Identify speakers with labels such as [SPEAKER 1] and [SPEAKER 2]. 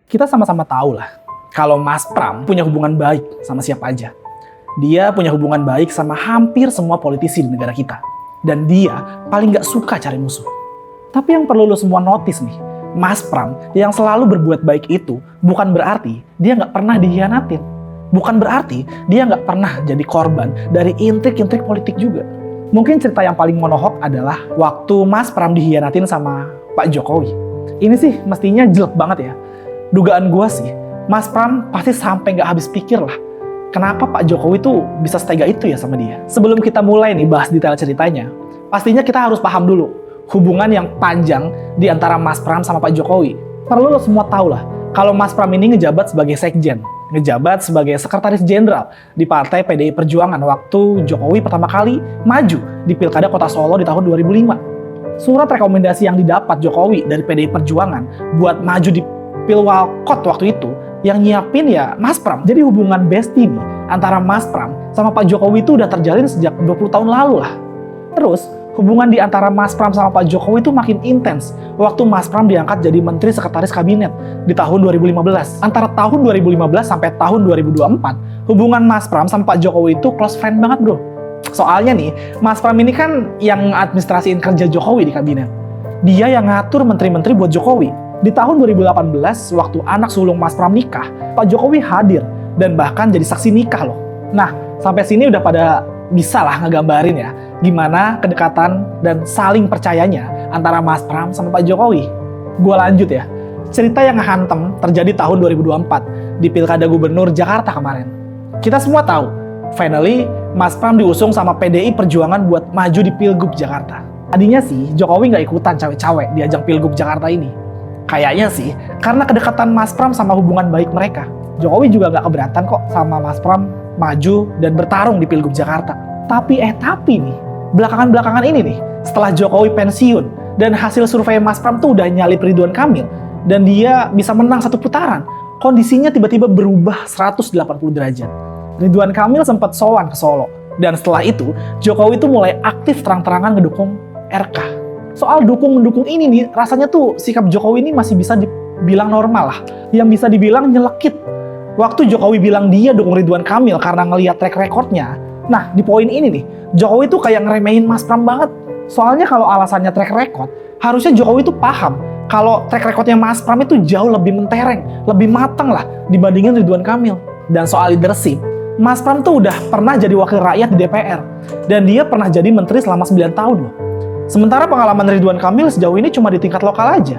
[SPEAKER 1] Kita sama-sama tahu lah, kalau Mas Pram punya hubungan baik sama siapa aja. Dia punya hubungan baik sama hampir semua politisi di negara kita. Dan dia paling gak suka cari musuh. Tapi yang perlu lo semua notice nih, Mas Pram yang selalu berbuat baik itu bukan berarti dia gak pernah dihianatin. Bukan berarti dia gak pernah jadi korban dari intrik-intrik politik juga. Mungkin cerita yang paling monohok adalah waktu Mas Pram dihianatin sama Pak Jokowi. Ini sih mestinya jelek banget ya. Dugaan gue sih, Mas Pram pasti sampai gak habis pikir lah. Kenapa Pak Jokowi tuh bisa setega itu ya sama dia? Sebelum kita mulai nih bahas detail ceritanya, pastinya kita harus paham dulu hubungan yang panjang di antara Mas Pram sama Pak Jokowi. Perlu lo semua tahu lah, kalau Mas Pram ini ngejabat sebagai sekjen, ngejabat sebagai sekretaris jenderal di Partai PDI Perjuangan waktu Jokowi pertama kali maju di Pilkada Kota Solo di tahun 2005. Surat rekomendasi yang didapat Jokowi dari PDI Perjuangan buat maju di Pilwalkot waktu itu, yang nyiapin ya Mas Pram. Jadi hubungan bestie nih antara Mas Pram sama Pak Jokowi itu udah terjalin sejak 20 tahun lalu lah. Terus hubungan di antara Mas Pram sama Pak Jokowi itu makin intens waktu Mas Pram diangkat jadi Menteri Sekretaris Kabinet di tahun 2015. Antara tahun 2015 sampai tahun 2024, hubungan Mas Pram sama Pak Jokowi itu close friend banget bro. Soalnya nih, Mas Pram ini kan yang administrasiin kerja Jokowi di kabinet. Dia yang ngatur menteri-menteri buat Jokowi. Di tahun 2018, waktu anak sulung Mas Pram nikah, Pak Jokowi hadir dan bahkan jadi saksi nikah loh. Nah, sampai sini udah pada bisa lah ngegambarin ya gimana kedekatan dan saling percayanya antara Mas Pram sama Pak Jokowi. Gua lanjut ya. Cerita yang ngehantem terjadi tahun 2024 di Pilkada Gubernur Jakarta kemarin. Kita semua tahu, finally Mas Pram diusung sama PDI Perjuangan buat maju di Pilgub Jakarta. Tadinya sih Jokowi nggak ikutan cawe-cawe di ajang Pilgub Jakarta ini. Kayaknya sih, karena kedekatan Mas Pram sama hubungan baik mereka. Jokowi juga nggak keberatan kok sama Mas Pram maju dan bertarung di Pilgub Jakarta. Tapi nih, belakangan ini nih, setelah Jokowi pensiun dan hasil survei Mas Pram tuh udah nyalip Ridwan Kamil dan dia bisa menang satu putaran, kondisinya tiba-tiba berubah 180 derajat. Ridwan Kamil sempat sowan ke Solo dan setelah itu Jokowi tuh mulai aktif terang-terangan ngedukung RK. Soal dukung-mendukung ini nih, rasanya tuh sikap Jokowi ini masih bisa dibilang normal lah. Yang bisa dibilang nyelekit. Waktu Jokowi bilang dia dukung Ridwan Kamil karena ngelihat track recordnya. Nah, di poin ini nih, Jokowi tuh kayak ngeremehin Mas Pram banget. Soalnya kalau alasannya track record, harusnya Jokowi tuh paham kalau track recordnya Mas Pram itu jauh lebih mentereng, lebih matang lah dibandingin Ridwan Kamil. Dan soal leadership, Mas Pram tuh udah pernah jadi wakil rakyat di DPR. Dan dia pernah jadi menteri selama 9 tahun loh. Sementara pengalaman Ridwan Kamil sejauh ini cuma di tingkat lokal aja.